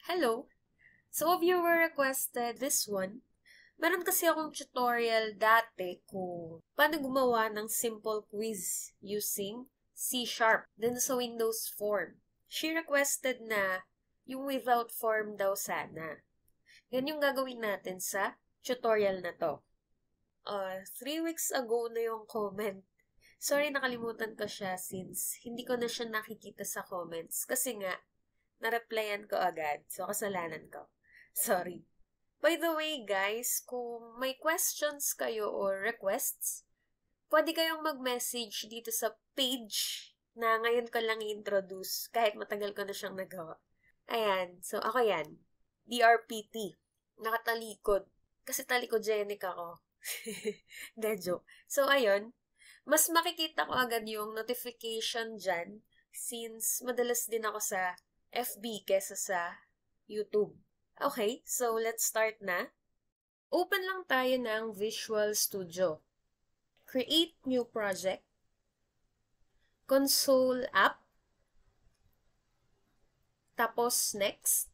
Hello! So, a viewer requested this one. Meron kasi akong tutorial dati kung paano gumawa ng simple quiz using C# dun sa Windows Form. She requested na yung without form daw sana. Yan yung gagawin natin sa tutorial na to. 3 weeks ago na yung comment. Sorry, nakalimutan ko siya since hindi ko na siya nakikita sa comments. Kasi nga, na-replyan ko agad. So, kasalanan ko. Sorry. By the way, guys, kung may questions kayo or requests, pwede kayong mag-message dito sa page na ngayon ko lang i-introduce kahit matagal ko na siyang nagawa. Ayan. So, ako yan. DRPT. Nakatalikod. Kasi talikogenic ako. De joke. So, ayun. Mas makikita ko agad yung notification dyan since madalas din ako sa FB kesa sa YouTube. Okay, so let's start na. Open lang tayo ng Visual Studio. Create new project. Console app. Tapos next.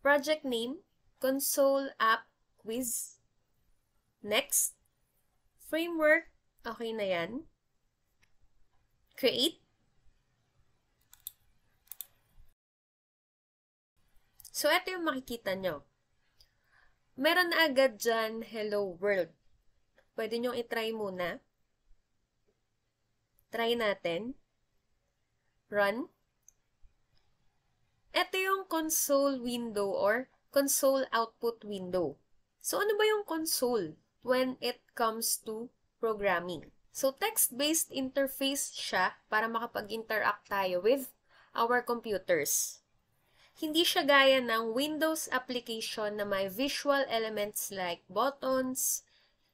Project name. Console app quiz. Next. Framework. Okay na yan. Create. So, ito yung makikita nyo. Meron na agad dyan, hello world. Pwede nyo itry muna. Try natin. Run. Ito yung console window or console output window. So, ano ba yung console when it comes to programming? So, text-based interface siya para makapag-interact tayo with our computers. Hindi siya gaya ng Windows application na may visual elements like buttons,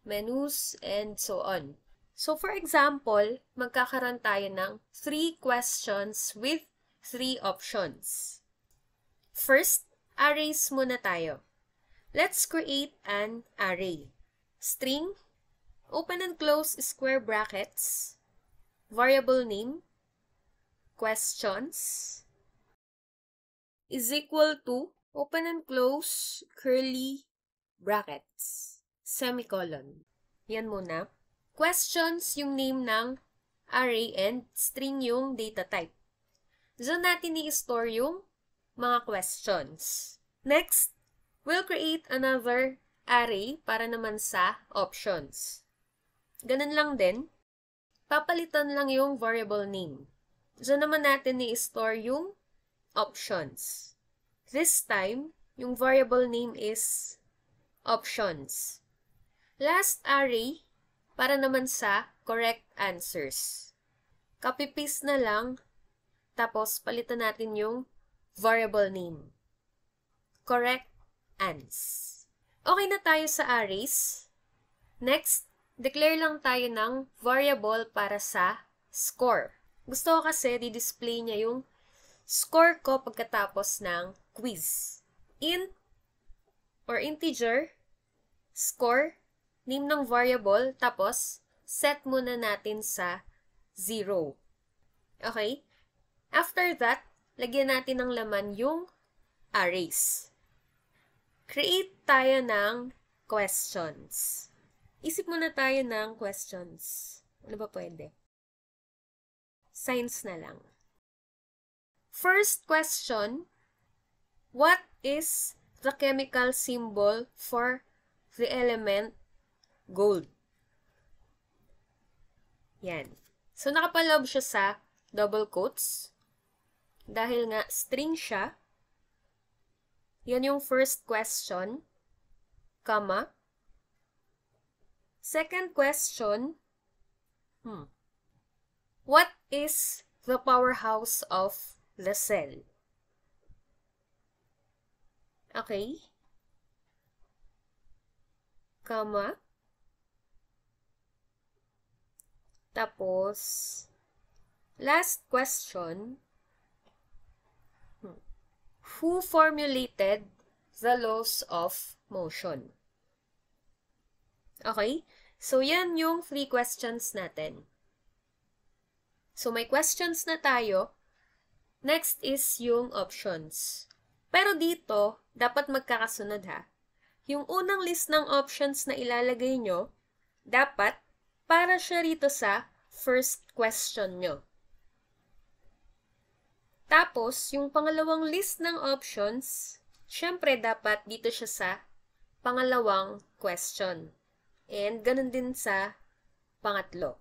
menus, and so on. So, for example, magkakaroon tayo ng 3 questions with 3 options. First, arrays muna tayo. Let's create an array. String, open and close square brackets, variable name, questions, is equal to, open and close, curly brackets, semicolon. Yan muna. Questions yung name ng array and string yung data type. Diyan natin i-store yung mga questions. Next, we'll create another array para naman sa options. Ganun lang din. Papalitan lang yung variable name. Diyan naman natin i-store yung options. This time, yung variable name is options. Last array, para naman sa correct answers. Copy-paste na lang, tapos palitan natin yung variable name. Correct ans. Okay na tayo sa arrays. Next, declare lang tayo ng variable para sa score. Gusto ko kasi di-display niya yung score ko pagkatapos ng quiz. Int or integer, score, name ng variable, tapos set muna natin sa 0. Okay? After that, lagyan natin ng laman yung arrays. Create tayo ng questions. Isip muna tayo ng questions. Ano ba pwede? Science na lang. First question, what is the chemical symbol for the element gold? Yan. So, nakapaloob siya sa double quotes. Dahil nga string siya. Yan yung first question, comma. Second question, what is the powerhouse of the cell? Okay. Comma. Tapos, last question, who formulated the laws of motion? Okay? So, yan yung 3 questions natin. So, may questions na tayo. Next is yung options. Pero dito, dapat magkakasunod ha. Yung unang list ng options na ilalagay nyo, dapat para siya rito sa first question nyo. Tapos, yung pangalawang list ng options, syempre dapat dito siya sa pangalawang question. And ganun din sa pangatlo.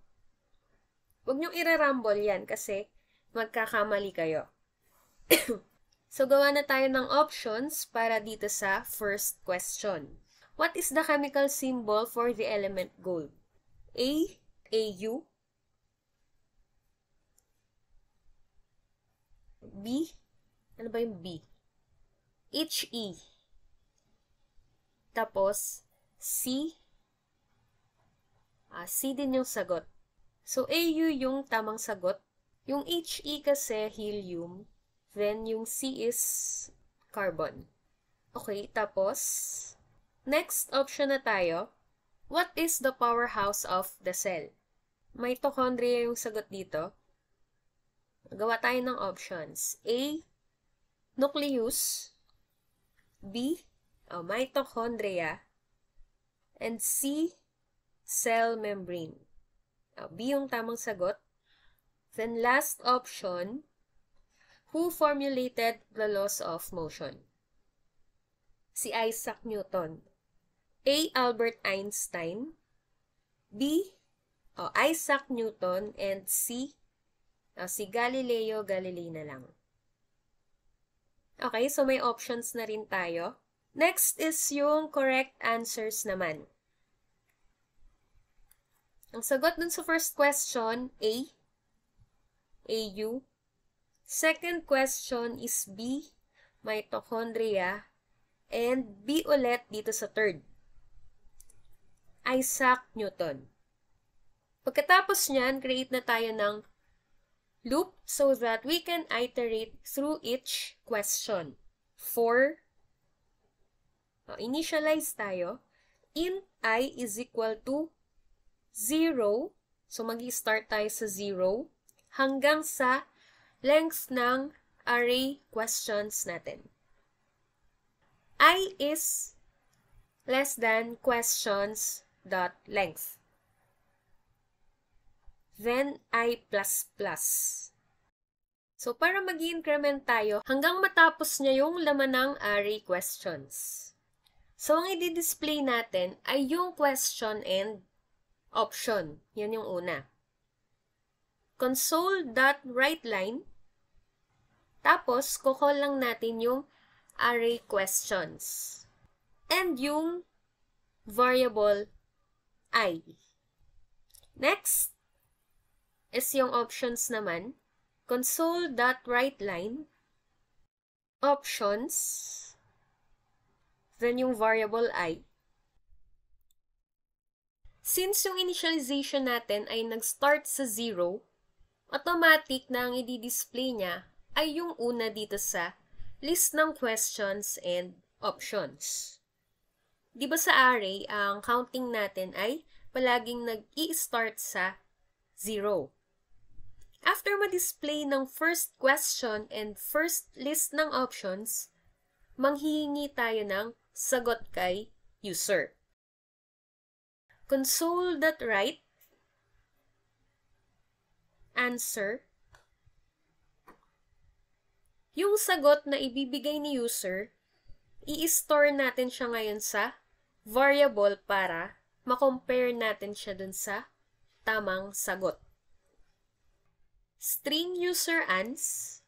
Huwag niyong irarumble yan kasi magkakamali kayo. So, gawa na tayo ng options para dito sa first question. What is the chemical symbol for the element gold? A, AU. B, ano ba yung B? HE. Tapos, C. C din yung sagot. So, AU yung tamang sagot. Yung HE kasi helium. Then, yung C is carbon. Okay, tapos, next option na tayo. What is the powerhouse of the cell? Mitochondria yung sagot dito. Gawa tayo ng options. A, nucleus. B, mitochondria. And C, cell membrane. B yung tamang sagot. Then, last option, who formulated the laws of motion? Si Isaac Newton. A, Albert Einstein. B, Isaac Newton. And C, si Galileo Galilei na lang. Okay, so may options na rin tayo. Next is yung correct answers naman. Ang sagot dun sa first question, A, AU. Second question is B, mitochondria. And B ulit dito sa third, Isaac Newton. Pagkatapos nyan, create na tayo ng loop so that we can iterate through each question. For, initialize tayo. Int I is equal to 0. So, mag-start tayo sa 0 hanggang sa length ng array questions natin. I is less than questions dot length. Then, I++. So, para mag-increment tayo, hanggang matapos niya yung laman ng array questions. So, ang i-display natin ay yung question and option. Yan yung una. Console.writeLine. Tapos, kukol lang natin yung array questions. And yung variable I. Next is yung options naman. Console.writeLine. Options. Then yung variable I. Since yung initialization natin ay nag-start sa 0, automatic na ang i-display niya ay yung una dito sa list ng questions and options. Di ba sa array, ang counting natin ay palaging nag-i-start sa 0. After ma-display ng first question and first list ng options, manghihingi tayo ng sagot kay user. Console.write answer. Yung sagot na ibibigay ni user, i-store natin siya ngayon sa variable para ma-compare natin siya dun sa tamang sagot. String user ans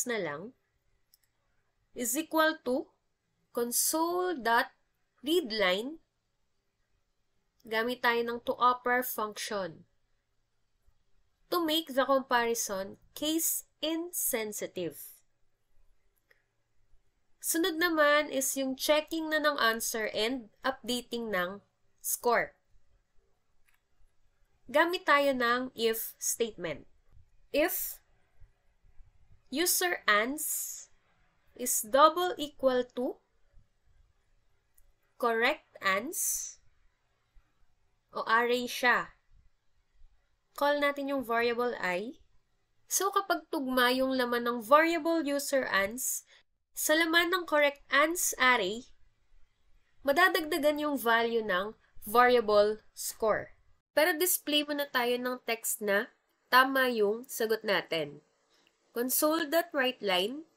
na lang, is equal to console.readLine. Gamit tayo ng toOpera function to make the comparison case insensitive. Sunod naman is yung checking na ng answer and updating ng score. Gamit tayo ng if statement. If user ans is double equal to correct ans, o array siya, call natin yung variable I, So, kapag tugma yung laman ng variable user ans sa laman ng correct ans array, madadagdagan yung value ng variable score. Pero display muna tayo ng text na tama yung sagot natin. Console.writeLine,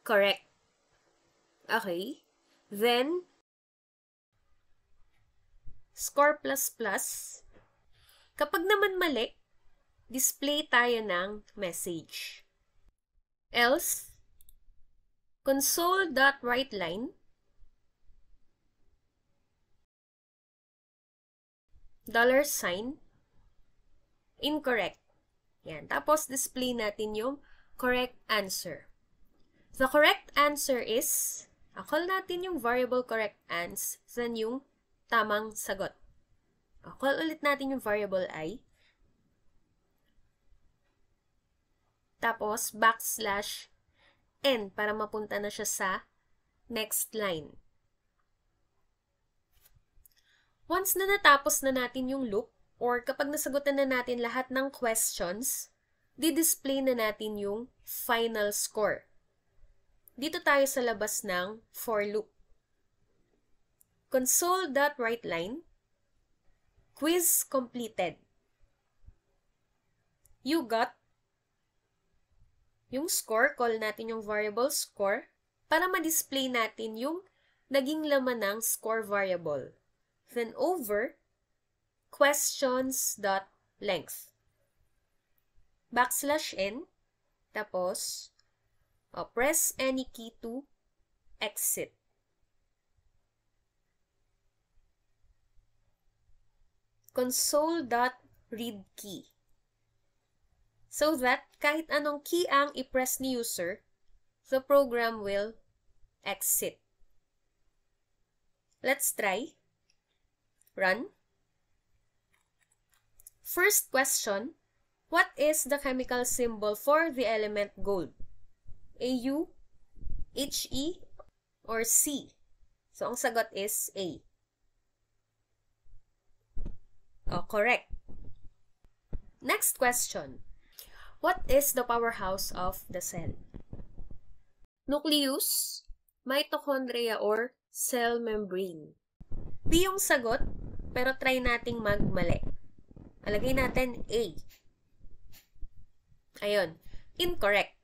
correct. Okay. Then, score plus plus. Kapag naman mali, display tayo ng message. Else, console.writeLine, $sign, incorrect. Yan. Tapos, display natin yung correct answer. The correct answer is, call natin yung variable correct ans, then yung tamang sagot. Call ulit natin yung variable I. Tapos, \n para mapunta na siya sa next line. Once na natapos na natin yung loop, or kapag nasagutan na natin lahat ng questions, di-display na natin yung final score. Dito tayo sa labas ng for loop. Console.writeLine, quiz completed. You got yung score, call natin yung variable score, para ma-display natin yung naging laman ng score variable. Then over questions.length. \n, tapos press any key to exit. Console.readKey. So that kahit anong key ang i-press ni user, the program will exit. Let's try. Run. First question, what is the chemical symbol for the element gold? AU, HE, or C? So, ang sagot is A. Correct. Next question. What is the powerhouse of the cell? Nucleus, mitochondria, or cell membrane? B yung sagot, pero try nating magmali. Alagay natin A. Ayun. Incorrect.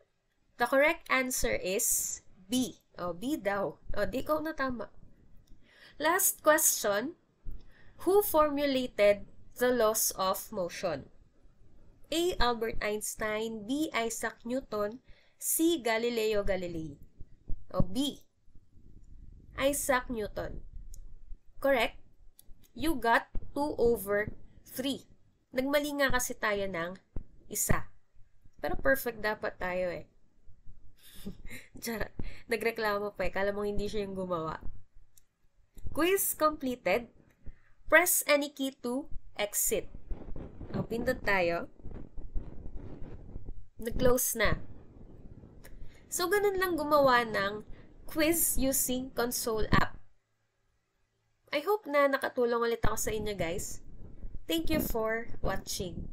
The correct answer is B. B daw. Di ko na tama. Last question. Who formulated the laws of motion? A. Albert Einstein, B. Isaac Newton, C. Galileo Galilei. B. Isaac Newton. Correct. You got 2/3. Nagmali nga kasi tayo ng isa. Pero perfect dapat tayo eh. Nagreklamo pa eh. Kala mo hindi siya yung gumawa. Quiz completed. Press any key to exit. Pindot tayo. Nag-close na. So, ganun lang gumawa ng quiz using console app. I hope na nakatulong ulit ako sa inyo guys. Thank you for watching.